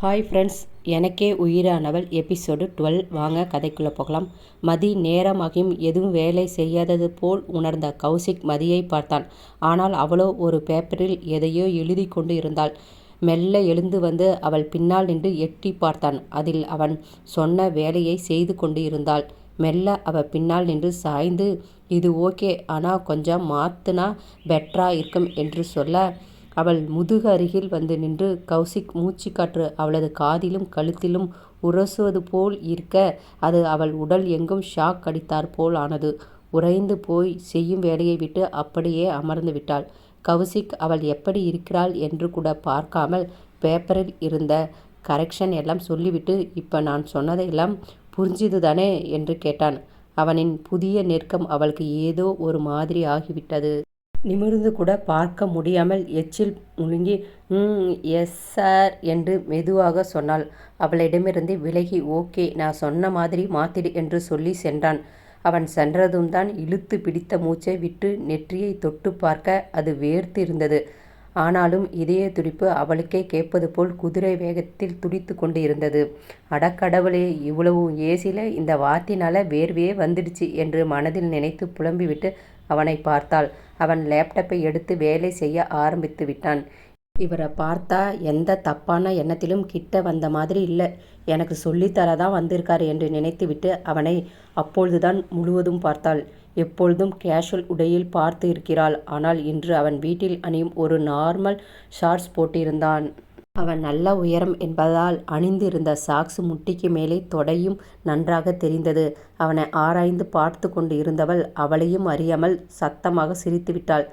Hi friends, எனக்கே உயிரானவள் episode 12. வாங்க கதைக்குள்ளே போகலாம். மதி நேரமாகியும் எதுவும் வேலை செய்யாதது போல் உணர்ந்த கௌசிக் மதியை பார்த்தான். ஆனால் அவளோ ஒரு பேப்பரில் எதையோ எழுதி கொண்டு இருந்தாள். மெல்ல எழுந்து வந்து அவள் பின்னால் நின்று எட்டி பார்த்தான். அதில் அவன் சொன்ன வேலையை செய்து கொண்டு இருந்தாள். மெல்ல அவள் பின்னால் நின்று சாய்ந்து, இது ஓகே, ஆனால் கொஞ்சம் மாத்துனா பெட்டரா இருக்கும் என்று சொல்ல, அவள் முதுகு அருகில் வந்து நின்று கௌசிக் மூச்சுக்காற்று அவளது காதிலும் கழுத்திலும் உரசுவது போல் இருக்க, அது அவள் உடல் எங்கும் ஷாக் அடித்தாற் போல் ஆனது. உறைந்து போய் செய்யும் வேலையை விட்டு அப்படியே அமர்ந்து விட்டாள். கௌசிக் அவள் எப்படி இருக்கிறாள் என்று கூட பார்க்காமல் பேப்பரில் இருந்த கரெக்ஷன் எல்லாம் சொல்லிவிட்டு, இப்போ நான் சொன்னதையெல்லாம் புரிஞ்சுது தானே என்று கேட்டான். அவனின் புதிய நெருக்கம் அவளுக்கு ஏதோ ஒரு மாதிரி ஆகிவிட்டது. நிமிர்ந்து கூட பார்க்க முடியாமல் எச்சில் முழுங்கி எஸ் சார் என்று மெதுவாக சொன்னாள். அவளிடமிருந்து விலகி, ஓகே, நான் சொன்ன மாதிரி மாத்திடு என்று சொல்லி சென்றான். அவன் சென்றதும் தான் இழுத்து பிடித்த மூச்சை விட்டு நெற்றியை தொட்டு பார்க்க அது வேர்த்து இருந்தது. ஆனாலும் இதய துடிப்பு அவளுக்கே கேட்பது போல் குதிரை வேகத்தில் துடித்து கொண்டு இருந்தது. அடக்கடவுளே, இவ்வளவு ஏசில இந்த வாத்தினால வேர்வையே வந்துடுச்சு என்று மனதில் நினைத்து புலம்பிவிட்டு அவனை பார்த்தாள். அவன் லேப்டாப்பை எடுத்து வேலை செய்ய ஆரம்பித்து விட்டான். இவரை பார்த்தா எந்த தப்பான எண்ணத்திலும் கிட்ட வந்த மாதிரி இல்லை. எனக்கு சொல்லித்தரதான் வந்திருக்காரு என்று நினைத்துவிட்டு அவனை அப்பொழுதுதான் முழுவதும் பார்த்தாள். எப்பொழுதும் கேஷுவல் உடையில் பார்த்து இருக்கிறாள். ஆனால் இன்று அவன் வீட்டில் அணியும் ஒரு நார்மல் ஷார்ட்ஸ் போட்டிருந்தான். அவன் நல்ல உயரம் என்பதால் அணிந்து இருந்த சாக்ஸ் முட்டிக்கு மேலே தொடையும் நன்றாக தெரிந்தது. அவனை ஆராய்ந்து பார்த்து கொண்டு இருந்தவள் அவளையும் அறியாமல் சத்தமாக சிரித்துவிட்டாள்.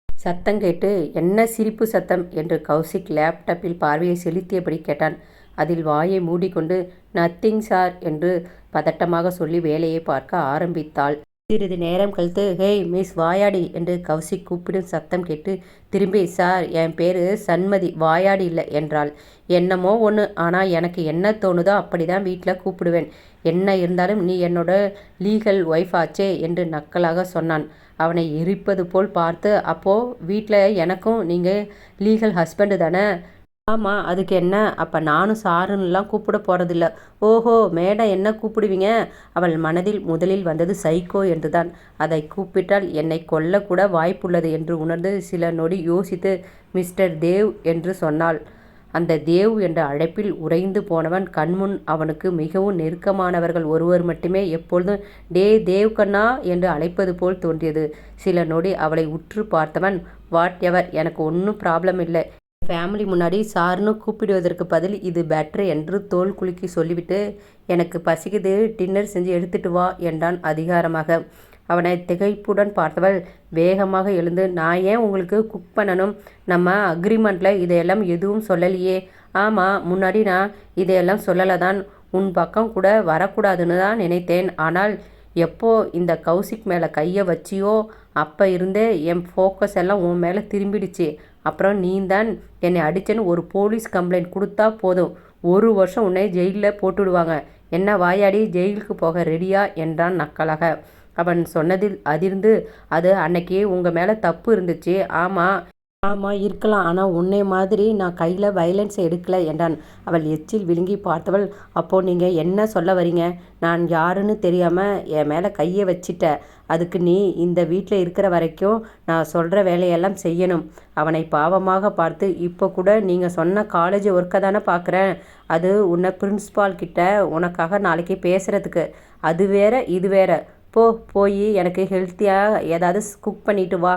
சத்தம் கேட்டு, என்ன சிரிப்பு சத்தம் என்று கௌசிக் லேப்டாப்பில் பார்வையை செலுத்தியபடி கேட்டான். அதில் வாயை மூடிக்கொண்டு நத்திங் சார் என்று பதட்டமாக சொல்லி வேலையை பார்க்க ஆரம்பித்தாள். சிறிது நேரம் கழித்து, ஹேய் மிஸ் வாயாடி என்று கௌசிக் கூப்பிடும் சத்தம் கேட்டு திரும்பி, சார், என் பேர் சண்மதி, வாயாடி இல்லை என்றாள். என்னமோ ஒன்று, ஆனால் எனக்கு என்ன தோணுதோ அப்படிதான் வீட்டில் கூப்பிடுவேன். என்ன இருந்தாலும் நீ என்னோட லீகல் ஒய்ஃப் ஆச்சே என்று நக்கலாக சொன்னான். அவனை எரிப்பது போல் பார்த்து, அப்போ வீட்டில் எனக்கும் நீங்கள் லீகல் ஹஸ்பண்டு தானே? ஆமாம், அதுக்கு என்ன? அப்போ நானும் சாருன்னெலாம் கூப்பிட போகிறதில்ல. ஓஹோ, மேடம் என்ன கூப்பிடுவீங்க? அவள் மனதில் முதலில் வந்தது சைக்கோ என்றுதான். அதை கூப்பிட்டால் என்னை கொல்லக்கூட வாய்ப்புள்ளது என்று உணர்ந்து சில நொடி யோசித்து மிஸ்டர் தேவ் என்று சொன்னாள். அந்த தேவ் என்ற அழைப்பில் உறைந்து போனவன் கண்முன் அவனுக்கு மிகவும் நெருக்கமானவர்கள் ஒருவர் மட்டுமே எப்பொழுதும் டே தேவ் கண்ணா என்று அழைப்பது போல் தோன்றியது. சில நொடி அவளை உற்று பார்த்தவன், வாட் எவர், எனக்கு ஒன்றும் ப்ராப்ளம் இல்லை. ஃபேமிலி முன்னாடி சார்னு கூப்பிடுவதற்கு பதில் இது பெட்ரு என்று தோல் குலுக்கி சொல்லிவிட்டு, எனக்கு பசிக்குது, டின்னர் செஞ்சு எடுத்துட்டு வா என்றான் அதிகாரமாக. அவனை திகைப்புடன் பார்த்தவள் வேகமாக எழுந்து, நான் ஏன் உங்களுக்கு குக் பண்ணணும்? நம்ம அக்ரிமெண்ட்டில் இதையெல்லாம் எதுவும் சொல்லலையே. ஆமாம், முன்னாடி நான் இதையெல்லாம் சொல்லலை தான். உன் பக்கம் கூட வரக்கூடாதுன்னு தான் நினைத்தேன். ஆனால் எப்போ இந்த கௌசிக் மேலே கையை வச்சியோ அப்போ இருந்தே என் ஃபோக்கஸ் எல்லாம் உன் மேலே திரும்பிடுச்சு. அப்புறம் நீ தான் என்னை அடிச்சேன்னு ஒரு போலீஸ் கம்ப்ளைண்ட் கொடுத்தா போதும், 1 வருஷம் உன்னை ஜெயிலில் போட்டுடுவாங்க. என்ன வாயாடி, ஜெயிலுக்கு போக ரெடியா என்றான் நக்கலாக. அவன் சொன்னதில் அதிர்ந்து, அது அன்னைக்கு உங்கள் மேலே தப்பு இருந்துச்சு. ஆமாம் இருக்கலாம், ஆனால் உன்னை மாதிரி நான் கையில் வயலன்ஸ் எடுக்கலை என்றான். அவள் எச்சில் விழுங்கி பார்த்தவள், அப்போது நீங்கள் என்ன சொல்ல வரீங்க? நான் யாருன்னு தெரியாமல் என் மேலே கையை வச்சிட்ட. அதுக்கு நீ இந்த வீட்டில் இருக்கிற வரைக்கும் நான் சொல்கிற வேலையெல்லாம் செய்யணும். அவனை பாவமாக பார்த்து, இப்போ கூட நீங்கள் சொன்ன காலேஜ் ஒர்க்கை தானே பார்க்குறேன். அது உன்னை பிரின்ஸ்பால் கிட்ட உனக்காக நாளைக்கு பேசுகிறதுக்கு. அது வேற இது வேற. போய் எனக்கு ஹெல்த்தியாக ஏதாவது குக் பண்ணிட்டு வா.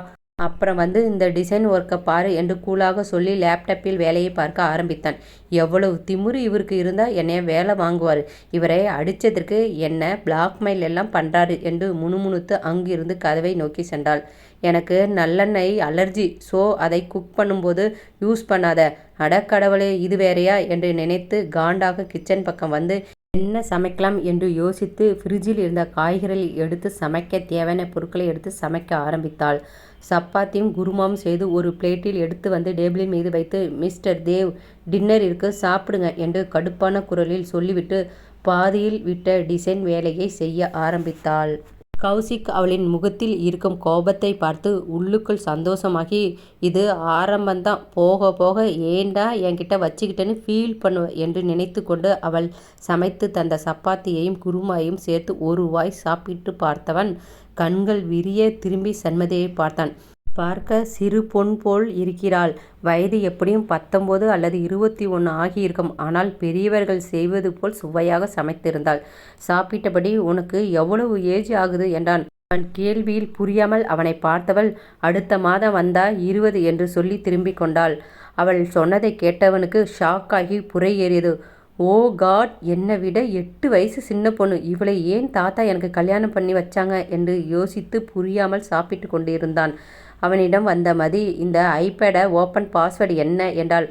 அப்புறம் வந்து இந்த டிசைன் ஒர்க்கை பாரு என்று கூலாக சொல்லி லேப்டாப்பில் வேலையை பார்க்க ஆரம்பித்தான். எவ்வளவு திமிரு இவருக்கு இருந்தால் என்னைய வேலை வாங்குவார். இவரை அடித்ததற்கு என்ன பிளாக்மெயில் எல்லாம் பண்ணுறாரு என்று முணுமுணுத்து அங்கிருந்து கதவை நோக்கி சென்றாள். எனக்கு நல்லெண்ணெய் அலர்ஜி, ஸோ அதை குக் பண்ணும்போது யூஸ் பண்ணாத. அடக்கடவுளே, இது வேறையா என்று நினைத்து காண்டாக கிச்சன் பக்கம் வந்து என்ன சமைக்கலாம் என்று யோசித்து ஃப்ரிட்ஜில் இருந்த காய்கறிகளை எடுத்து சமைக்க தேவையான பொருட்களை எடுத்து சமைக்க ஆரம்பித்தாள். சப்பாத்தியும் குருமாவும் செய்து ஒரு பிளேட்டில் எடுத்து வந்து டேபிளின் மீது வைத்து, மிஸ்டர் தேவ், டின்னர் இருக்கு, சாப்பிடுங்க என்று கடுப்பான குரலில் சொல்லிவிட்டு பாதியில் விட்ட டிசைன் வேலையை செய்ய ஆரம்பித்தாள். கௌசிக் அவளின் முகத்தில் இருக்கும் கோபத்தை பார்த்து உள்ளுக்குள் சந்தோஷமாகி, இது ஆரம்பந்தான், போக போக ஏண்டா என்கிட்ட வச்சுக்கிட்டேன்னு ஃபீல் பண்ணுவ என்று நினைத்து கொண்டு அவள் சமைத்து தந்த சப்பாத்தியையும் குருமாயையும் சேர்த்து ஒரு வாய் சாப்பிட்டு பார்த்தவன் கண்கள் விரிய திரும்பி சண்மதியை பார்த்தான். பார்க்க சிறு பொன் போல் இருக்கிறாள். வயது எப்படியும் 19 அல்லது 21 ஆகியிருக்கும். ஆனால் பெரியவர்கள் செய்வது போல் சுவையாக சமைத்திருந்தாள். சாப்பிட்டபடி, உனக்கு எவ்வளவு ஏஜ் ஆகுது என்றான். அவன் கேள்வியில் புரியாமல் அவனை பார்த்தவள், அடுத்த மாதம் வந்தா 20 என்று சொல்லி திரும்பிக் கொண்டாள். அவள் சொன்னதை கேட்டவனுக்கு ஷாக்காகி புரை ஏறியது. ஓ காட், என்னை விட 8 வயசு சின்ன பொண்ணு, இவளை ஏன் தாத்தா எனக்கு கல்யாணம் பண்ணி வச்சாங்க என்று யோசித்து புரியாமல் சாப்பிட்டு கொண்டிருந்தான். அவனிடம் வந்த மதி, இந்த ஐபேடை ஓப்பன் பாஸ்வேர்டு என்ன என்றாள்.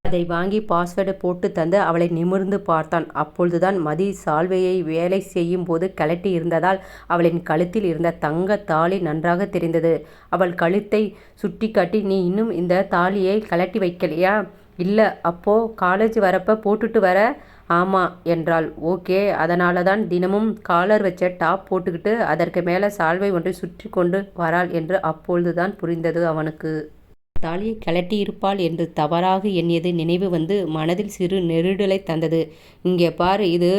அதை வாங்கி பாஸ்வேர்டை போட்டு தந்து அவளை நிமிர்ந்து பார்த்தான். அப்பொழுதுதான் மதி சால்வையை வேலை செய்யும் போது கழட்டி இருந்ததால் அவளின் கழுத்தில் இருந்த தங்க தாலி நன்றாக தெரிந்தது. அவள் கழுத்தை சுட்டி காட்டி, நீ இன்னும் இந்த தாலியை கழட்டி வைக்கலையா? இல்லை, அப்போ காலேஜ் வரப்ப போட்டுட்டு வர. ஆமா என்றாள். ஓகே, அதனால தான் தினமும் காலர் வச்ச டாப் போட்டுக்கிட்டு அதற்கு மேலே சால்வை ஒன்றை சுற்றி கொண்டு வராள் என்று அப்பொழுதுதான் புரிந்தது அவனுக்கு. தாலியை கழட்டி இருப்பாள் என்று தவறாக எண்ணியது நினைவு வந்து மனதில் சிறு நெருடலை தந்தது. இங்கே பாரு, இது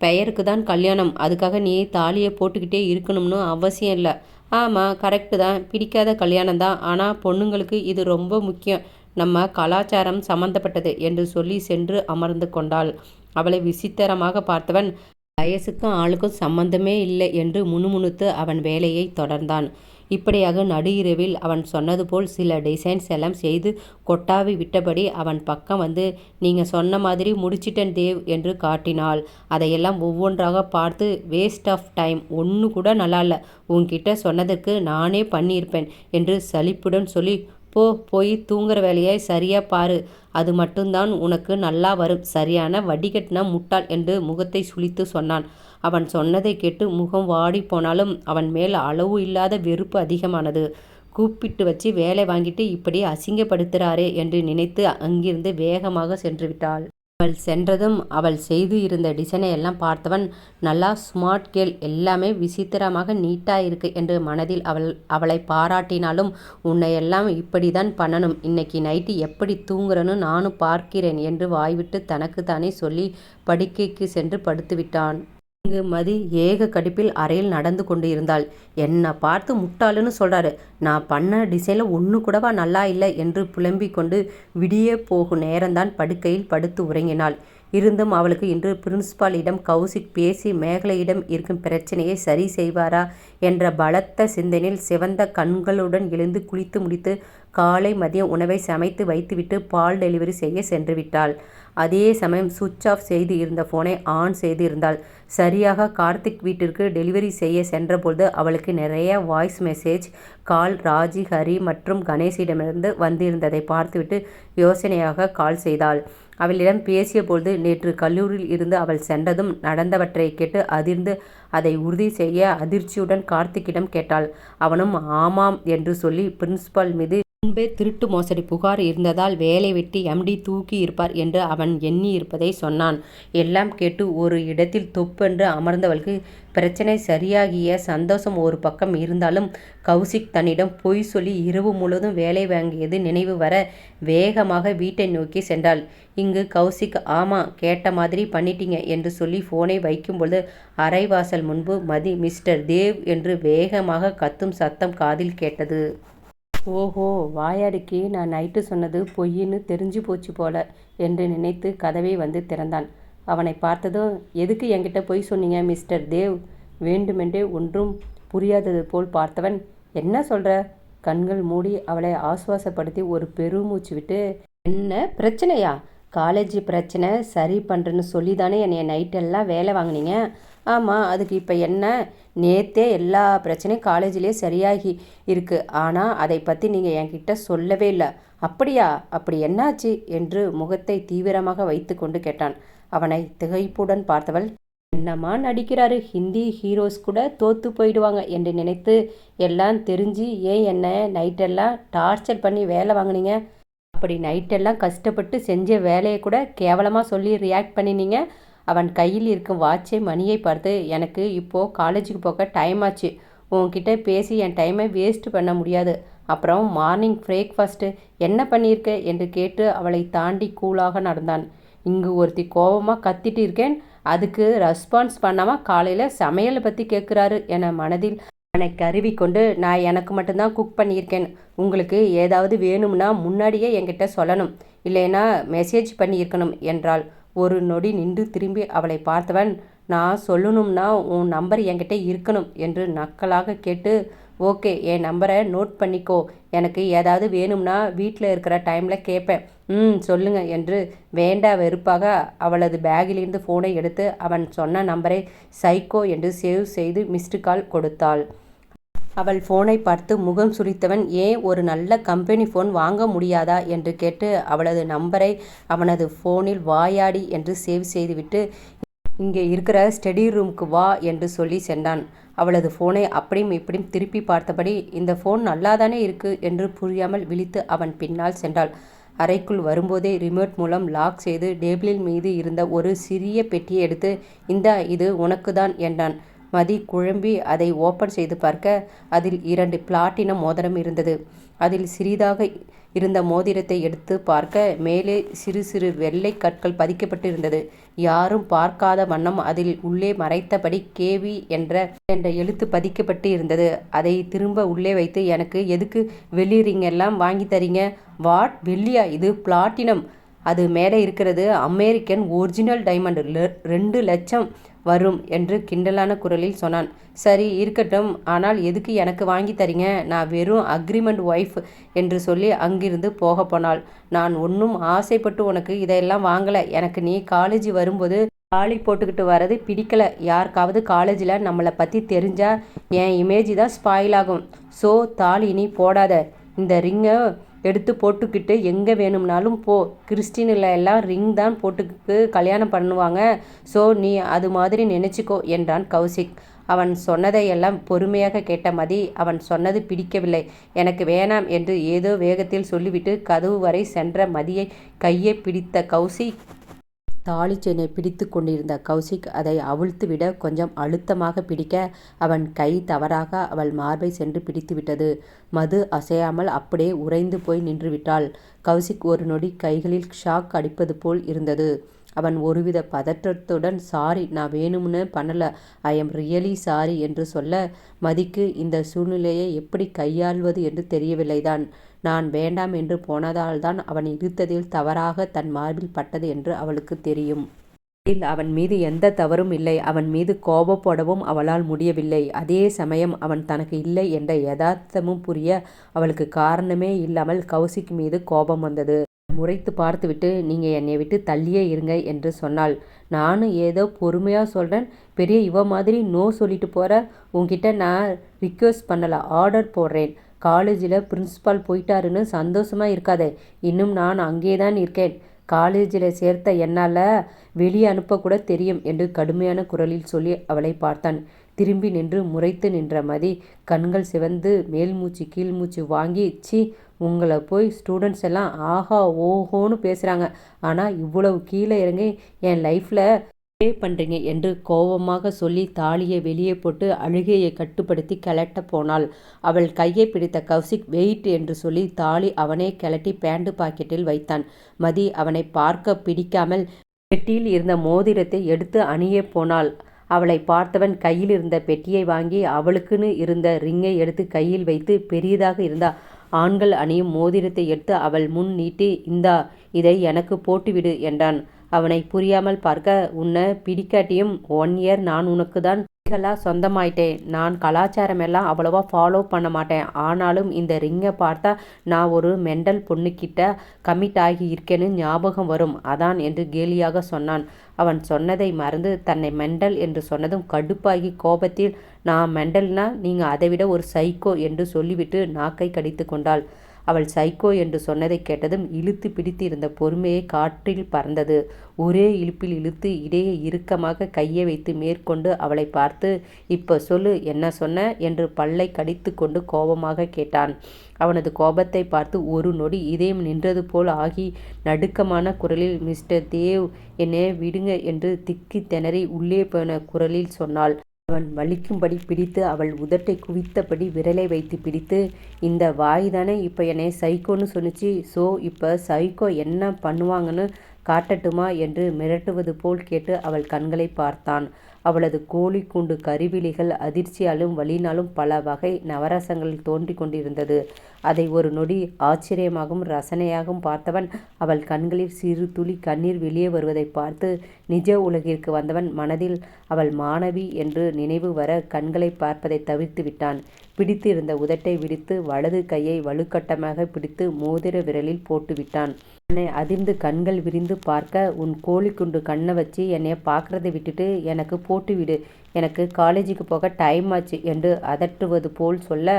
பெயருக்கு தான் கல்யாணம், அதுக்காக நீ தாலியை போட்டுக்கிட்டே இருக்கணும்னு அவசியம் இல்லை. ஆமாம், கரெக்டு தான், பிடிக்காத கல்யாணம் தான், ஆனால் பொண்ணுங்களுக்கு இது ரொம்ப முக்கியம், நம்ம கலாச்சாரம் சம்பந்தப்பட்டது என்று சொல்லி சென்று அமர்ந்து கொண்டாள். அவளை விசித்திரமாக பார்த்தவன், வயசுக்கும் ஆளுக்கும் சம்பந்தமே இல்லை என்று முணுமுணுத்து அவன் வேலையை தொடர்ந்தான். இப்படியாக நடு இரவில் அவன் சொன்னது போல் சில டிசைன்ஸ் எல்லாம் செய்து கொட்டாவி விட்டபடி அவன் பக்கம் வந்து, நீங்கள் சொன்ன மாதிரி முடிச்சிட்டேன் தேவ் என்று காட்டினாள். அதையெல்லாம் ஒவ்வொன்றாக பார்த்து, வேஸ்ட் ஆஃப் டைம், ஒன்று கூட நல்லா இல்லை, உன்கிட்ட சொன்னதற்கு நானே பண்ணியிருப்பேன் என்று சலிப்புடன் சொல்லி, போய் தூங்குற வேலையை சரியா பாரு, அது மட்டும்தான் உனக்கு நல்லா வரும், சரியான வடிகட்டின முட்டாள் என்று முகத்தை சுளித்து சொன்னான். அவன் சொன்னதை கேட்டு முகம் வாடி போனாலும் அவன் மேல் அளவு இல்லாத வெறுப்பு அதிகமானது. கூப்பிட்டு வச்சு வேலை வாங்கிட்டு இப்படி அசிங்கப்படுத்துகிறாரே என்று நினைத்து அங்கிருந்து வேகமாக சென்று விட்டாள். அவள் சென்றதும் அவள் செய்து இருந்த டிசைனை எல்லாம் பார்த்தவன், நல்லா ஸ்மார்ட் கேர்ள், எல்லாமே விசித்திரமாக நீட்டாக இருக்கு என்று மனதில் அவளை பாராட்டினாலும், உன்னை எல்லாம் இப்படி தான் பண்ணணும், இன்னைக்கு நைட்டு எப்படி தூங்குறன்னு நானும் பார்க்கிறேன் என்று வாய்விட்டு தனக்கு தானே சொல்லி படுக்கைக்கு சென்று படுத்துவிட்டான். இங்கு மதி ஏக கடுப்பில் அறையில் நடந்து கொண்டு இருந்தாள். என்னை பார்த்து முட்டாளுன்னு சொல்கிறாரு, நான் பண்ண டிசைனில் ஒன்று கூடவா நல்லா இல்லை என்று புலம்பிக் கொண்டு விடிய போகும் நேரம்தான் படுக்கையில் படுத்து உறங்கினாள். இருந்தும் அவளுக்கு இன்று பிரின்ஸ்பாலிடம் கௌசிக் பேசி மேகலையிடம் இருக்கும் பிரச்சனையை சரி செய்வாரா என்ற பலத்த சிந்தனையில் சிவந்த கண்களுடன் எழுந்து குளித்து முடித்து காலை மதிய உணவை சமைத்து வைத்துவிட்டு பால் டெலிவரி செய்ய சென்று விட்டாள். அதே சமயம் சுவிட்ச் ஆஃப் செய்து இருந்த ஃபோனை ஆன் செய்து இருந்தாள். சரியாக கார்த்திக் வீட்டிற்கு டெலிவரி செய்ய சென்றபொழுது அவளுக்கு நிறைய voice message call Raji, Hari மற்றும் கணேஷிடமிருந்து வந்திருந்ததை பார்த்துவிட்டு யோசனையாக கால் செய்தாள். அவளிடம் பேசிய பொழுது நேற்று கல்லூரியில் இருந்து அவள் சென்றதும் நடந்தவற்றை கேட்டு அதிர்ந்து அதை உறுதி செய்ய அதிர்ச்சியுடன் கார்த்திக்கிடம் கேட்டாள். அவனும் ஆமாம் என்று சொல்லி பிரின்சிபால் மீது முன்பே திருட்டு மோசடி புகார் இருந்ததால் வேலை வெட்டி எம்டி தூக்கி இருப்பார் என்று அவன் எண்ணி இருப்பதை சொன்னான். எல்லாம் கேட்டு ஒரு இடத்தில் தொப்பென்று அமர்ந்தவளுக்கு பிரச்சனை சரியாகிய சந்தோஷம் ஒரு பக்கம் இருந்தாலும் கௌசிக் தன்னிடம் பொய் சொல்லி இரவு முழுவதும் வேலை வாங்கியது நினைவு வர வேகமாக வீட்டை நோக்கி சென்றாள். இங்கு கௌசிக் ஆமா, கேட்ட மாதிரி பண்ணிட்டீங்க என்று சொல்லி போனை வைக்கும்பொழுது அரைவாசல் முன்பு மதி மிஸ்டர் தேவ் என்று வேகமாக கத்தும் சத்தம் காதில் கேட்டது. ஓஹோ, வாயாடிக்கு நான் நைட்டு சொன்னது பொய்ன்னு தெரிஞ்சு போச்சு போல என்று நினைத்து கதவை வந்து திறந்தான். அவனை பார்த்ததும், எதுக்கு என்கிட்ட பொய் சொன்னீங்க மிஸ்டர் தேவ்? வேண்டுமென்றே ஒன்றும் புரியாதது போல் பார்த்தவன், என்ன சொல்கிற? கண்கள் மூடி அவளை ஆசுவாசப்படுத்தி ஒரு பெருமூச்சு விட்டு, என்ன பிரச்சனையா? காலேஜ் பிரச்சனை சரி பண்ணுறேன்னு சொல்லி தானே என்னைய நைட்டெல்லாம் வேலை வாங்கினீங்க. ஆமாம், அதுக்கு இப்போ என்ன? நேற்றே எல்லா பிரச்சனையும் காலேஜிலே சரியாகி இருக்குது, ஆனால் அதை பற்றி நீங்கள் என்கிட்ட சொல்லவே இல்லை. அப்படியா? அப்படி என்னாச்சு என்று முகத்தை தீவிரமாக வைத்து கொண்டு கேட்டான். அவனை திகைப்புடன் பார்த்தவள், என்னம்மா நடிக்கிறாரு, ஹிந்தி ஹீரோஸ் கூட தோற்று போயிடுவாங்க என்று நினைத்து எல்லாம் தெரிஞ்சு ஏன் என்ன நைட்டெல்லாம் டார்ச்சர் பண்ணி வேலை வாங்கினீங்க? அப்படி நைட்டெல்லாம் கஷ்டப்பட்டு செஞ்ச வேலையை கூட கேவலமாக சொல்லி ரியாக்ட் பண்ணினீங்க. அவன் கையில் இருக்கும் வாட்சை மணியை பார்த்து, எனக்கு இப்போது காலேஜுக்கு போக டைம் ஆச்சு. உன்கிட்ட பேசி என் டைமை வேஸ்ட் பண்ண முடியாது. அப்புறம் மார்னிங் பிரேக்ஃபாஸ்ட்டு என்ன பண்ணியிருக்க என்று கேட்டு அவளை தாண்டி கூலாக நடந்தான். இங்கு ஒருத்தி கோபமாக கத்திட்டு இருக்கேன், அதுக்கு ரெஸ்பான்ஸ் பண்ணாமல் காலையில் சமையலை பற்றி கேட்குறாரு என மனதில் அவனை கருவி கொண்டு, நான் எனக்கு மட்டும்தான் குக் பண்ணியிருக்கேன். உங்களுக்கு ஏதாவது வேணும்னா முன்னாடியே என்கிட்ட சொல்லணும், இல்லைன்னா மெசேஜ் பண்ணியிருக்கணும் என்றாள். ஒரு நொடி நின்று திரும்பி அவளை பார்த்தவன், நான் சொல்லணும்னா உன் நம்பர் என்கிட்ட இருக்கணும் என்று நக்கலாக கேட்டு, ஓகே, என் நம்பரை நோட் பண்ணிக்கோ. எனக்கு ஏதாவது வேணும்னா வீட்டில் இருக்கிற டைமில் கேட்பேன். சொல்லுங்க என்று வேண்டா வெறுப்பாக அவளது பேக்கிலிருந்து ஃபோனை எடுத்து அவன் சொன்ன நம்பரை சைக்கோ என்று சேவ் செய்து மிஸ்டு கால் கொடுத்தாள். அவள் ஃபோனை பார்த்து முகம் சுளித்தவன், ஏன் ஒரு நல்ல கம்பெனி ஃபோன் வாங்க முடியாதா என்று கேட்டு அவளது நம்பரை அவனது ஃபோனில் வாயாடி என்று சேவ் செய்துவிட்டு, இங்கே இருக்கிற ஸ்டடி ரூமுக்கு வா என்று சொல்லி சென்றான். அவளது ஃபோனை அப்படியும் இப்படியும் திருப்பி பார்த்தபடி, இந்த ஃபோன் நல்லாதானே இருக்கு என்று புரியாமல் விழித்து அவன் பின்னால் சென்றாள். அறைக்குள் வரும்போதே ரிமோட் மூலம் லாக் செய்து டேபிளின் மீது இருந்த ஒரு சிறிய பெட்டியை எடுத்து, இந்தா, இது உனக்கு தான் என்றான். மதி குழம்பி அதை ஓப்பன் செய்து பார்க்க அதில் 2 பிளாட்டினம் மோதிரம் இருந்தது. அதில் சிறிதாக இருந்த மோதிரத்தை எடுத்து பார்க்க மேலே சிறு சிறு வெள்ளை கற்கள் பதிக்கப்பட்டு இருந்தது. யாரும் பார்க்காத வண்ணம் அதில் உள்ளே மறைத்தபடி கேவி என்ற எழுத்து பதிக்கப்பட்டு இருந்தது. அதை திரும்ப உள்ளே வைத்து, எனக்கு எதுக்கு வெள்ளி ரிங் எல்லாம் வாங்கி தரீங்க? வாட், வெள்ளியா? இது பிளாட்டினம். அது மேலே இருக்கிறது அமெரிக்கன் ஒரிஜினல் டைமண்ட், 2 லட்சம் வரும் என்று கிண்டலான குரலில் சொன்னான். சரி இருக்கட்டும், ஆனால் எதுக்கு எனக்கு வாங்கி தரீங்க? நான் வெறும் அக்ரிமெண்ட் ஒய்ஃப் என்று சொல்லி அங்கிருந்து போக போனாள். நான் ஒன்றும் ஆசைப்பட்டு உனக்கு இதையெல்லாம் வாங்கலை. எனக்கு நீ காலேஜ் வரும்போது தாலி போட்டுக்கிட்டு வர்றது பிடிக்கல. யாருக்காவது காலேஜில் நம்மளை பற்றி தெரிஞ்சா என் இமேஜ் தான் ஸ்பாயில் ஆகும். ஸோ தாலி நீ போடாத. இந்த ரிங்கை எடுத்து போட்டுக்கிட்டு எங்கே வேணும்னாலும் போ. கிறிஸ்டினில் எல்லாம் ரிங் தான் போட்டுக்கிட்டு கல்யாணம் பண்ணுவாங்க. ஸோ நீ அது மாதிரி நினச்சிக்கோ என்றான் கௌசிக். அவன் சொன்னதையெல்லாம் பொறுமையாக கேட்ட மதி அவன் சொன்னது பிடிக்கவில்லை. எனக்கு வேணாம் என்று ஏதோ வேகத்தில் சொல்லிவிட்டு கதவு வரை சென்ற மதியை கையை பிடித்த கௌசிக், தாலி செயினை பிடித்து கொண்டிருந்த கௌசிக் அதை அவிழ்த்துவிட கொஞ்சம் அழுத்தமாக பிடிக்க அவன் கை தவறாக அவள் மார்பை சென்று பிடித்துவிட்டது. மது அசையாமல் அப்படியே உறைந்து போய் நின்றுவிட்டாள். கௌசிக் ஒரு நொடி கைகளில் ஷாக் அடிப்பது போல் இருந்தது. அவன் ஒருவித பதற்றத்துடன், சாரி, நான் வேணும்னு பண்ணல, ஐ எம் ரியலி சாரி என்று சொல்ல, மதிக்கு இந்த சூழ்நிலையை எப்படி கையாள்வது என்று தெரியவில்லைதான். நான் வேண்டாம் என்று போனதால்தான் அவன் இழுத்ததில் தவறாக தன் மார்பில் பட்டது என்று அவளுக்கு தெரியும். அவன் மீது எந்த தவறும் இல்லை. அவன் மீது கோபப்படவும் அவளால் முடியவில்லை. அதே சமயம் அவன் தனக்கு இல்லை என்ற யதார்த்தமும் புரிய அவளுக்கு காரணமே இல்லாமல் கௌசிக் மீது கோபம் வந்தது. முறைத்து பார்த்துவிட்டு, நீங்கள் என்னை விட்டு தள்ளியே இருங்க என்று சொன்னாள். நானும் ஏதோ பொறுமையாக சொல்கிறேன், பெரிய இவ மாதிரி நோ சொல்லிட்டு போகிற. உன்கிட்ட நான் ரிக்வெஸ்ட் பண்ணலை, ஆர்டர் போடுறேன். காலேஜில் பிரின்ஸிபால் போயிட்டாருன்னு சந்தோஷமாக இருக்காதே. இன்னும் நான் அங்கே தான் இருக்கேன். காலேஜில் சேர்த்த என்னால் வெளியே அனுப்பக்கூட தெரியும் என்று கடுமையான குரலில் சொல்லி அவளை பார்த்தான். திரும்பி நின்று முறைத்து நின்ற மதி கண்கள் சிவந்து மேல்மூச்சு கீழ்மூச்சு வாங்கி, சி, உங்களை போய் ஸ்டூடெண்ட்ஸ் எல்லாம் ஆஹா ஓஹோன்னு பேசுகிறாங்க, ஆனால் இவ்வளவு கீழே இறங்கி என் லைஃப்பில் பே பண்ணுறீங்க என்று கோபமாக சொல்லி தாலியை வெளியே போட்டு அழுகையை கட்டுப்படுத்தி கிளட்ட போனாள். அவள் கையை பிடித்த கௌசிக் வெயிட் என்று சொல்லி தாலி அவனே கிளட்டி பேண்ட் பாக்கெட்டில் வைத்தான். மதி அவனை பார்க்க பிடிக்காமல் பெட்டியில் இருந்த மோதிரத்தை எடுத்து அணிய போனாள். அவளை பார்த்தவன் கையில் இருந்த பெட்டியை வாங்கி அவளுக்குன்னு இருந்த ரிங்கை எடுத்து கையில் வைத்து பெரியதாக இருந்தா ஆண்கள் அணியும் மோதிரத்தை எடுத்து அவள் முன் நீட்டி, இந்தா, இதை எனக்கு போட்டுவிடு என்றான். அவனை புரியாமல் பார்க்க, உன்னை பிடிக்காட்டியும் 1 இயர் நான் உனக்கு தான் சொந்தமாயிட்டேன். நான் கலாச்சாரம் எல்லாம் அவ்வளவா ஃபாலோ பண்ண மாட்டேன். ஆனாலும் இந்த ரிங்கை பார்த்தா நான் ஒரு மெண்டல் பொண்ணுக்கிட்ட கமிட் ஆகி இருக்கேன்னு ஞாபகம் வரும், அதான் என்று கேலியாக சொன்னான். அவன் சொன்னதை மறந்து தன்னை மெண்டல் என்று சொன்னதும் கடுப்பாகி கோபத்தில், நான் மெண்டல்னா நீங்கள் அதைவிட ஒரு சைக்கோ என்று சொல்லிவிட்டு நாக்கை கடித்து கொண்டாள். அவள் சைக்கோ என்று சொன்னதை கேட்டதும் இழுத்து பிடித்து இருந்த பொறுமையை காற்றில் பறந்தது. ஒரே இழுப்பில் இழுத்து இடையே இறுக்கமாக கையை வைத்து மேற்கொண்டு அவளை பார்த்து, இப்ப சொல்லு, என்ன சொன்ன என்று பல்லை கடித்து கொண்டு கோபமாக கேட்டான். அவனது கோபத்தை பார்த்து ஒரு நொடி இதயம் நின்றது போல் ஆகி நடுக்கமான குரலில், மிஸ்டர் தேவ், என்னை விடுங்க என்று திக்கி திணறி உள்ளே போன குரலில் சொன்னாள். அவன் வலிக்கும்படி பிடித்து அவள் உதட்டை குவித்தபடி விரலை வைத்து பிடித்து, இந்த வாய் தானே இப்போ என்னை சைக்கோன்னு சொன்னிச்சு, ஸோ இப்போ சைக்கோ என்ன பண்ணுவாங்கன்னு காட்டட்டுமா என்று மிரட்டுவது போல் கேட்டு அவள் கண்களை பார்த்தான். அவளது கோழி கூண்டு கருவிழிகள் அதிர்ச்சியாலும் வலினாலும் பல வகை நவரசங்களில் தோன்றிக் கொண்டிருந்தது. அதை ஒரு நொடி ஆச்சரியமாகவும் ரசனையாகவும் பார்த்தவன் அவள் கண்களில் சிறு துளி கண்ணீர் வெளியே வருவதை பார்த்து நிஜ உலகிற்கு வந்தவன் மனதில் அவள் மாணவி என்று நினைவு வர கண்களை பார்ப்பதை தவிர்த்து விட்டான். பிடித்து இருந்த உதட்டை விடுத்து வலது கையை வலுக்கட்டமாக பிடித்து மோதிர விரலில் போட்டு விட்டான். என்னை அதிர்ந்து கண்கள் விரிந்து பார்க்க, உன் கோழி குண்டு கண்ணை வச்சு என்னைய பார்க்கறதை விட்டுட்டு எனக்கு போட்டு விடு, எனக்கு காலேஜுக்கு போக டைம் ஆச்சு என்று அதட்டுவது போல் சொல்ல,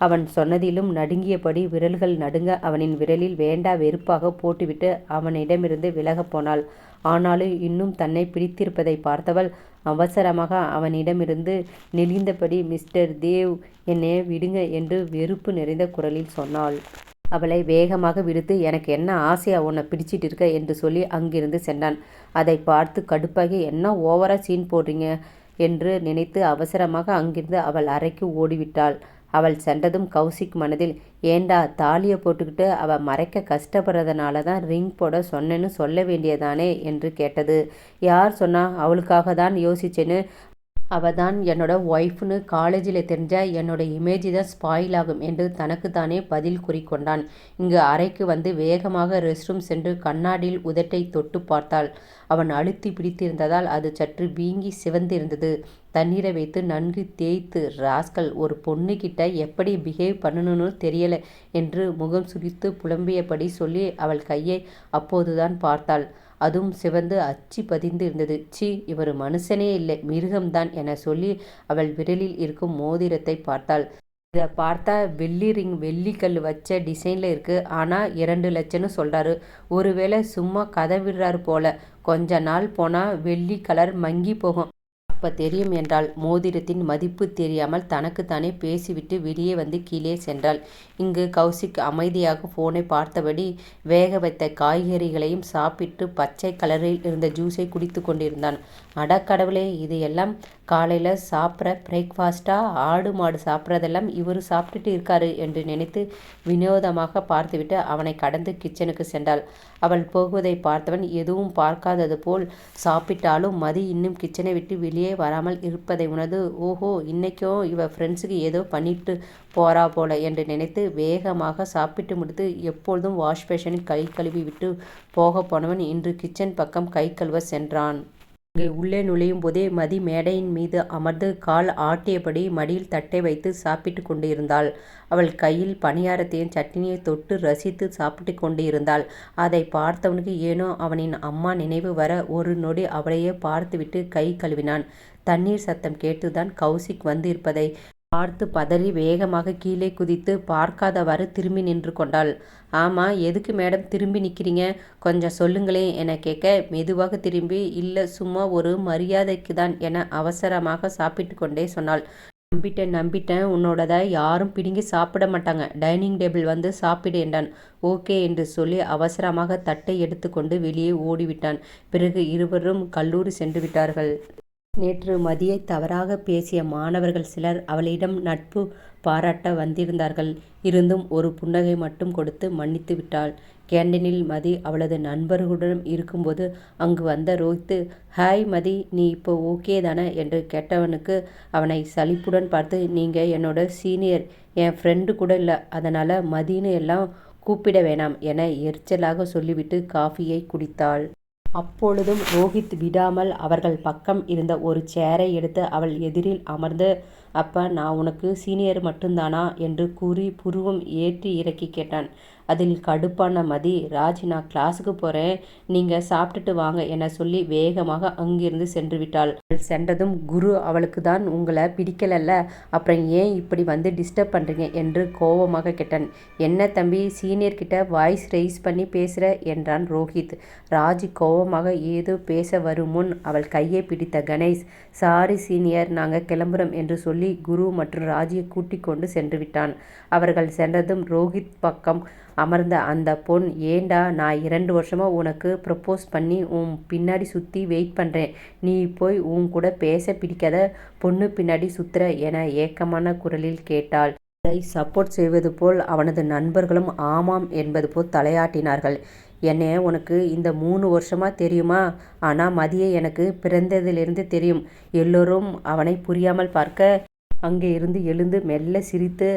அவன் சொன்னதிலும் நடுங்கியபடி விரல்கள் நடுங்க அவனின் விரலில் வேண்டா வெறுப்பாக போட்டுவிட்டு அவனிடமிருந்து விலகப் போனாள். ஆனாலும் இன்னும் தன்னை பிடித்திருப்பதை பார்த்தவள் அவசரமாக அவனிடமிருந்து நெளிந்தபடி, மிஸ்டர் தேவ், என்னை விடுங்க என்று வெறுப்பு நிறைந்த குரலில் சொன்னாள். அவளை வேகமாக விடுத்து, எனக்கு என்ன ஆசையா உன்னை பிடிச்சிட்டு இருக்க என்று சொல்லி அங்கிருந்து சென்றான். அதை பார்த்து கடுப்பாகி, என்ன ஓவரா சீன் போடுறீங்க என்று நினைத்து அவசரமாக அங்கிருந்து அவள் அறைக்கு ஓடிவிட்டாள். அவள் சென்றதும் கௌசிக் மனதில், ஏண்டா தாலியை போட்டுக்கிட்டு அவள் மறைக்க கஷ்டப்படுறதுனால தான் ரிங் போட சொன்னேன்னு சொல்ல வேண்டியதானே என்று கேட்டது. யார் சொன்னா? அவளுக்காக தான் யோசிச்சேன்னு. அவள் தான் என்னோட ஒய்ஃப்னு காலேஜில் தெரிஞ்ச என்னோட இமேஜ் தான் ஸ்பாயில் ஆகும் என்று தனக்கு தானே பதில் கூறிக்கொண்டான். இங்கு அறைக்கு வந்து வேகமாக ரெஸ்ட் ரூம் சென்று கண்ணாடியில் உதட்டை தொட்டு பார்த்தாள். அவன் அழுத்தி பிடித்திருந்ததால் அது சற்று வீங்கி சிவந்திருந்தது. தண்ணீரை வைத்து நன்கு தேய்த்து, ராஸ்கல், ஒரு பொண்ணுக்கிட்ட எப்படி பிஹேவ் பண்ணணும்னு தெரியல என்று முகம் சுழித்து புலம்பியபடி சொல்லி அவள் கையை அப்போதுதான் பார்த்தாள். அதுவும் சிவந்து அச்சி பதிந்து இருந்தது. சி, இவர் மனுஷனே இல்லை, மிருகம்தான் என சொல்லி அவள் விரலில் இருக்கும் மோதிரத்தை பார்த்தாள். இதை பார்த்தா வெள்ளி ரிங், வெள்ளிக்கல் வச்ச டிசைனில் இருக்குது, ஆனால் 2 லட்சம்னு சொல்கிறாரு. ஒருவேளை சும்மா கதை விடுறாரு போல. கொஞ்ச நாள் போனால் வெள்ளி கலர் மங்கி போகும், அப்ப தெரியும் என்றாள். மோதிரத்தின் மதிப்பு தெரியாமல் தனக்குத்தானே பேசிவிட்டு வெளியே வந்து கீழே சென்றாள். இங்கு கௌசிக் அமைதியாக போனை பார்த்தபடி வேக வைத்த காய்கறிகளையும் சாப்பிட்டு பச்சை கலரில் இருந்த ஜூஸை குடித்து கொண்டிருந்தான். அடக்கடவுளே, இது எல்லாம் காலையில் சாப்பிட்ற பிரேக்ஃபாஸ்டா? ஆடு மாடு சாப்பிட்றதெல்லாம் இவர் சாப்பிட்டுட்டு இருக்காரு என்று நினைத்து வினோதமாக பார்த்துவிட்டு அவனை கடந்து கிச்சனுக்கு சென்றாள். அவள் போகுவதை பார்த்தவன் எதுவும் பார்க்காதது போல் சாப்பிட்டாலும் மதி இன்னும் கிச்சனை விட்டு வெளியே வராமல் இருப்பதை உணர்ந்து, ஓஹோ, இன்னைக்கும் இவ ஃப்ரெண்ட்ஸுக்கு ஏதோ பண்ணிட்டு போறா போல என்று நினைத்து வேகமாக சாப்பிட்டு முடித்து எப்பொழுதும் வாஷ் பேஷனில் கை கழுவி விட்டு போக போனவன் இன்று கிச்சன் பக்கம் கை கழுவ சென்றான். அங்கே உள்ளே நுழையும் போதே மதி மேடையின் மீது அமர்ந்து கால் ஆட்டியபடி மடியில் தட்டை வைத்து சாப்பிட்டு கொண்டு இருந்தாள். அவள் கையில் பணியாரத்தையும் சட்னியை தொட்டு ரசித்து சாப்பிட்டு கொண்டு இருந்தாள். அதை பார்த்தவனுக்கு ஏனோ அவனின் அம்மா நினைவு வர ஒரு நொடி அவளையே பார்த்துவிட்டு கை கழுவினான். தண்ணீர் சத்தம் கேட்டுதான் கௌசிக் வந்து இருப்பதை பார்த்து பதறி வேகமாக கீழே குதித்து பார்க்காதவாறு திரும்பி நின்று கொண்டாள். ஆமாம், எதுக்கு மேடம் திரும்பி நிற்கிறீங்க, கொஞ்சம் சொல்லுங்களேன் என கேட்க, மெதுவாக திரும்பி, இல்லை சும்மா ஒரு மரியாதைக்கு தான் என அவசரமாக சாப்பிட்டு கொண்டே சொன்னாள். நம்பிட்டேன், உன்னோடதை யாரும் பிடுங்கி சாப்பிட மாட்டாங்க, டைனிங் டேபிள் வந்து சாப்பிடு என்றான். ஓகே என்று சொல்லி அவசரமாக தட்டை எடுத்துக்கொண்டு வெளியே ஓடிவிட்டான். பிறகு இருவரும் கல்லூரி சென்று விட்டார்கள். நேற்று மதியை தவறாக பேசிய மாணவர்கள் சிலர் அவளிடம் நட்பு பாராட்ட வந்திருந்தார்கள். இருந்தும் ஒரு புன்னகை மட்டும் கொடுத்து மன்னித்து விட்டாள். கேண்டீனில் மதி அவளது நண்பர்களுடன் இருக்கும்போது அங்கு வந்த ரோஹித், ஹாய் மதி, நீ இப்போ ஓகே தானே என்று கேட்டவனுக்கு அவனை சலிப்புடன் பார்த்து, நீங்கள் என்னோட சீனியர், என் ஃப்ரெண்டு கூட இல்லை, அதனால் மதின்னு எல்லாம் கூப்பிட வேணாம் என எரிச்சலாக சொல்லிவிட்டு காஃபியை குடித்தாள். அப்பொழுதும் ரோஹித் விடாமல் அவர்கள் பக்கம் இருந்த ஒரு சேரை எடுத்து அவள் எதிரில் அமர்ந்து, அப்ப நான் உனக்கு சீனியர் மட்டும்தானா என்று கூறி புருவம் ஏற்றி இறக்கி கேட்டான். அதில் கடுப்பான மதி, ராஜ் நான் கிளாஸுக்கு போகிறேன், நீங்கள் சாப்பிட்டுட்டு வாங்க என சொல்லி வேகமாக அங்கிருந்து சென்று விட்டாள். அவள் சென்றதும் குரு அவளுக்கு தான் உங்களை பிடிக்கலல்ல, அப்புறம் ஏன் இப்படி வந்து டிஸ்டர்ப் பண்ணுறீங்க என்று கோபமாக கேட்டான். என்ன தம்பி சீனியர் கிட்ட வாய்ஸ் ரைஸ் பண்ணி பேசுகிற என்றான் ரோஹித். ராஜ் கோபமாக ஏதோ பேச வரும் முன் அவள் கையை பிடித்த கணேஷ், சாரி சீனியர் நாங்கள் கிளம்புறோம் என்று சொல்லி குரு மற்றும் ராஜியை கூட்டிக் கொண்டு சென்று விட்டான். அவர்கள் சென்றதும் ரோஹித் பக்கம் அமர்ந்த அந்த பொன், ஏண்டா நான் 2 வருஷமா உனக்கு ப்ரப்போஸ் பண்ணி உன் பின்னாடி சுற்றி வெயிட் பண்ணுறேன், நீ போய் உன் கூட பேச பிடிக்காத பொண்ணு பின்னாடி சுத்துற என ஏக்கமான குரலில் கேட்டாள். அதை சப்போர்ட் செய்வது போல் அவனது நண்பர்களும் ஆமாம் என்பது போல் தலையாட்டினார்கள். என்னைய உனக்கு இந்த 3 வருஷமா தெரியுமா? ஆனால் மதியை எனக்கு பிறந்ததிலிருந்து தெரியும். எல்லோரும் அவனை புரியாமல் பார்க்க அங்கே இருந்து எழுந்து மெல்ல சிரித்து,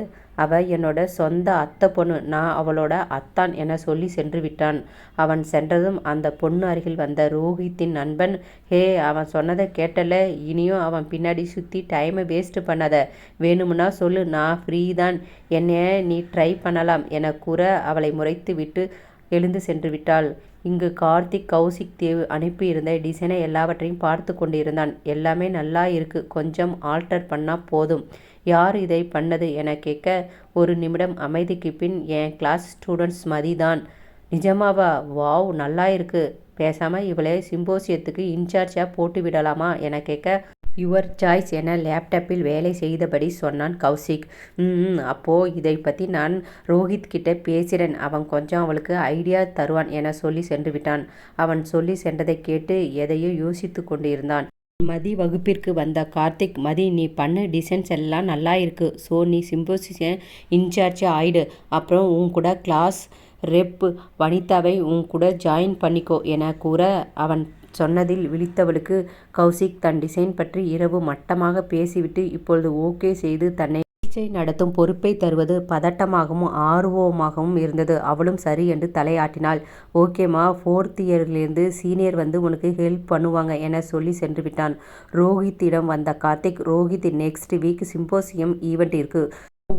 அவ என்னோட சொந்த அத்தை பொண்ணு, நான் அவளோட அத்தான் என சொல்லி சென்று விட்டான். அவன் சென்றதும் அந்த பொண்ணு அருகில் வந்த ரோஹித்தின் நண்பன், ஹே அவன் சொன்னதை கேட்டல, இனியும் அவன் பின்னாடி சுற்றி டைமை வேஸ்ட் பண்ணாத, வேணுமுன்னா சொல்லு நான் ஃப்ரீ தான், என்னைய நீ ட்ரை பண்ணலாம் என கூற அவளை முறைத்து விட்டு எழுந்து சென்று விட்டாள். இங்கு கார்த்திக் கௌசிக் தேவ் அனுப்பியிருந்த டிசைனை எல்லாவற்றையும் பார்த்து கொண்டிருந்தான். எல்லாமே நல்லா இருக்கு, கொஞ்சம் ஆல்டர் பண்ணா போதும். யார் இதை பண்ணது என கேட்க, ஒரு நிமிடம் அமைதிக்கு பின், என் கிளாஸ் ஸ்டூடெண்ட்ஸ் மதி தான். நிஜமாவா? வாவ் நல்லா இருக்கு, பேசாம இவளை சிம்போசியத்துக்கு இன்சார்ஜாக போட்டு விடலாமா என கேட்க, யுவர் சாய்ஸ் என லேப்டாப்பில் வேலை செய்தபடி சொன்னான் கௌசிக். அப்போது இதை பற்றி நான் ரோஹித் கிட்ட பேசுகிறேன், அவன் கொஞ்சம் அவளுக்கு ஐடியா தருவான் என சொல்லி சென்று விட்டான். அவன் சொல்லி சென்றதை கேட்டு எதையோ யோசித்து கொண்டு இருந்தான். மதி வகுப்பிற்கு வந்த கார்த்திக், மதி நீ பண்ண டிசைன்ஸ் எல்லாம் நல்லா இருக்கு, ஸோ நீ சிம்போசியன் இன்சார்ஜ் ஆயிடு, அப்புறம் உன் கூட கிளாஸ் ரெப் வனிதாவை உன் கூட ஜாயின் பண்ணிக்கோ என கூற, அவன் சொன்னதில் விழித்தவளுக்கு கௌசிக் தன் டிசைன் பற்றி இரவு மட்டமாக பேசிவிட்டு இப்பொழுது ஓகே செய்து தன்னை பரீட்சை நடத்தும் பொறுப்பை தருவது பதட்டமாகவும் ஆர்வமாகவும் இருந்தது. அவளும் சரி என்று தலையாட்டினாள். ஓகேம்மா, 4th இயர்லேருந்து சீனியர் வந்து உனக்கு ஹெல்ப் பண்ணுவாங்க என சொல்லி சென்று விட்டான். ரோஹித்திடம் வந்த Karthik, Rohit next week symposium event இருக்கு,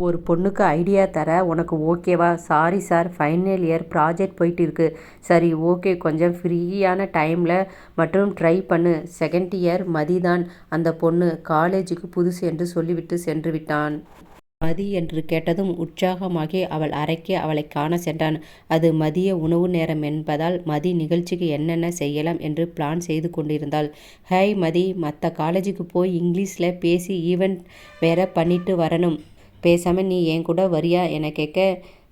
ஒரு பொண்ணுக்கு ஐடியா தர உனக்கு ஓகேவா? Sorry sir, final year project போயிட்டு இருக்கு. சரி ஓகே, கொஞ்சம் ஃப்ரீயான டைமில் மற்றும் ட்ரை பண்ணு. 2nd இயர் மதி தான் அந்த பொண்ணு, காலேஜுக்கு புதுசு என்று சொல்லிவிட்டு சென்று விட்டான். மதி என்று கேட்டதும் உற்சாகமாகி அவள் அறைக்கு அவளை காண சென்றான். அது மதிய உணவு நேரம் என்பதால் மதி நிகழ்ச்சிக்கு என்னென்ன செய்யலாம் என்று பிளான் செய்து கொண்டிருந்தாள். ஹாய் மதி, மற்ற காலேஜுக்கு போய் இங்கிலீஷில் பேசி ஈவெண்ட் வேற பண்ணிட்டு வரணும், பேசாமல் நீ என் கூட வரியா என கேட்க,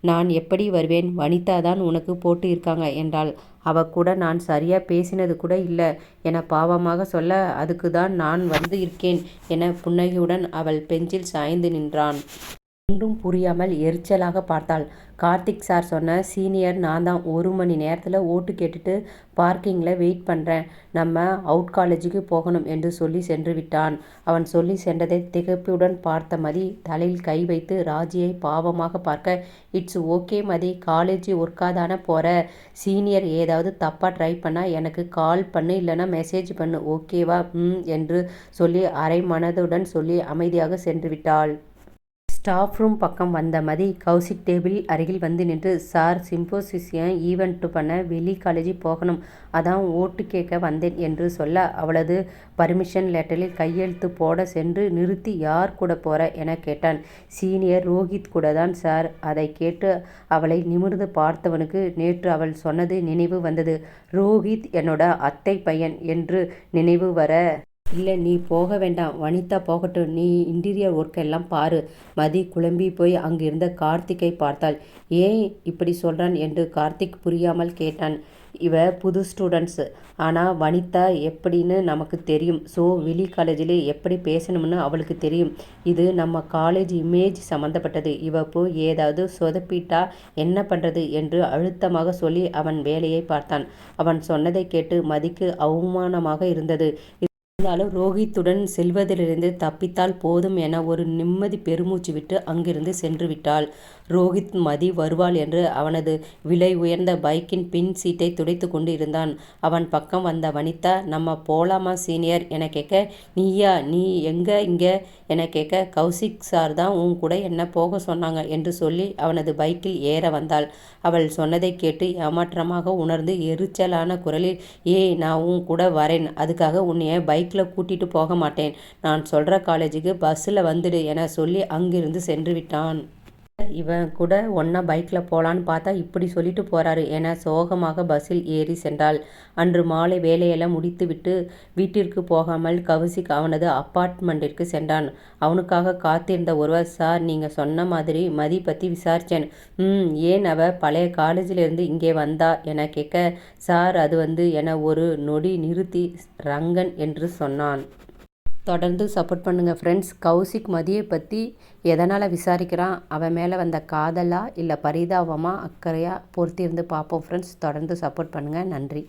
நான் எப்படி வருவேன், வனிதா தான் உனக்கு போட்டு இருக்காங்க என்றாள். அவ கூட நான் சரியா பேசினது கூட இல்லை என பாவமாக சொல்ல, அதுக்கு தான் நான் வந்து இருக்கேன் என புன்னகையுடன் அவள் பெஞ்சில் சாய்ந்து நின்றான். ஒன்றும் புரியாமல் எரிச்சலாக பார்த்தாள். கார்த்திக் சார் சொன்ன சீனியர் நான் தான், 1 மணி நேரத்தில் ஓட்டு கேட்டுட்டு பார்க்கிங்கில் வெயிட் பண்ணுறேன், நம்ம அவுட் காலேஜுக்கு போகணும் என்று சொல்லி சென்று விட்டான். அவன் சொல்லி சென்றதை திகைப்புடன் பார்த்த மதி தலையில் கை வைத்து ராஜியை பாவமாக பார்க்க, இட்ஸ் ஓகே மதி, காலேஜ் ஒர்க்காதானே போகிற, சீனியர் ஏதாவது தப்பாக ட்ரை பண்ணால் எனக்கு கால் பண்ணு, இல்லைனா மெசேஜ் பண்ணு, ஓகேவா? என்று சொல்லி அரை மனதுடன் சொல்லி அமைதியாக சென்று விட்டாள். ஸ்டாஃப் ரூம் பக்கம் வந்த மதி கௌசிக் டேபிள் அருகில் வந்து நின்று, சார் சிம்போசியம் ஈவெண்ட் பண்ண வெளி காலேஜ் போகணும், அதான் ஓட்டு கேட்க வந்தேன் என்று சொல்ல, அவளது பர்மிஷன் லெட்டரில் கையெழுத்து போட சென்று நிறுத்தி, யார் கூட போற என கேட்டான். சீனியர் ரோஹித் கூட தான் சார். அதை கேட்டு அவளை நிமிர்ந்து பார்த்தவனுக்கு நேற்று அவள் சொன்னது நினைவு வந்தது. ரோஹித் என்னோட அத்தை பையன் என்று நினைவு வர, இல்லை நீ போக வேண்டாம், வனிதா போகட்டும், நீ இன்டீரியர் ஒர்க் எல்லாம் பாரு. மதி குழம்பி போய் அங்கிருந்த கார்த்திக்கை பார்த்தாள். ஏன் இப்படி சொல்கிறான் என்று கார்த்திக் புரியாமல் கேட்டான். இவ புது ஸ்டூடெண்ட்ஸு, ஆனால் வனிதா எப்படின்னு நமக்கு தெரியும், ஸோ வெளி காலேஜில் எப்படி பேசணும்னு அவளுக்கு தெரியும், இது நம்ம காலேஜ் இமேஜ் சம்மந்தப்பட்டது, இவ போய் ஏதாவது சொதப்பிட்டா என்ன பண்ணுறது என்று அழுத்தமாக சொல்லி அவன் வேலையை பார்த்தான். அவன் சொன்னதை கேட்டு மதிக்கு அவமானமாக இருந்தது. இருந்தாலும் ரோஹித்துடன் செல்வதிலிருந்து தப்பித்தால் போதும் என ஒரு நிம்மதி பெருமூச்சு விட்டு அங்கிருந்து சென்று விட்டாள். ரோஹித் மதி வருவாள் என்று அவனது விலை உயர்ந்த பைக்கின் பின் சீட்டை துடைத்து கொண்டு இருந்தான். அவன் பக்கம் வந்த வனிதா, நம்ம போலாமா சீனியர் என கேட்க, நீயா, நீ எங்க இங்க என கேட்க, கௌசிக் சார் தான் உன் கூட என்ன போக சொன்னாங்க என்று சொல்லி அவனது பைக்கில் ஏற வந்தாள். அவள் சொன்னதை கேட்டு ஏமாற்றமாக உணர்ந்து எரிச்சலான குரலில், ஏய், நான் உன் கூட வரேன், அதுக்காக உன்னைய பைக்கில் கூட்டிட்டு போக மாட்டேன், நான் சொல்ற காலேஜுக்கு பஸ்ஸில் வந்துடு என சொல்லி அங்கிருந்து சென்று விட்டான். இவன் கூட ஒன்னா பைக்கில் போலான்னு பார்த்தா இப்படி சொல்லிட்டு போறாரு என சோகமாக பஸ்ஸில் ஏறி சென்றாள். அன்று மாலை வேலையெல்லாம் முடித்துவிட்டு வீட்டிற்கு போகாமல் கௌசிக் அவனது அப்பார்ட்மெண்ட்டிற்கு சென்றான். அவனுக்காக காத்திருந்த ஒருவர், சார், நீங்க சொன்ன மாதிரி மதி பற்றி விசாரிச்சேன். ஏன் அவ பழைய காலேஜிலிருந்து இங்கே வந்தா என கேட்க, சார், அது என ஒரு நொடி நிறுத்தி ரங்கன் என்று சொன்னான். தொடர்ந்து சப்போர்ட் பண்ணுங்கள் ஃப்ரெண்ட்ஸ். கௌசிக் மதியை பற்றி எதனால் விசாரிக்கிறான்? அவன் மேலே வந்த காதலா இல்லை பரிதாபமா அக்கறையா பொறுத்திருந்து பார்ப்போம் ஃப்ரெண்ட்ஸ். தொடர்ந்து சப்போர்ட் பண்ணுங்கள். நன்றி.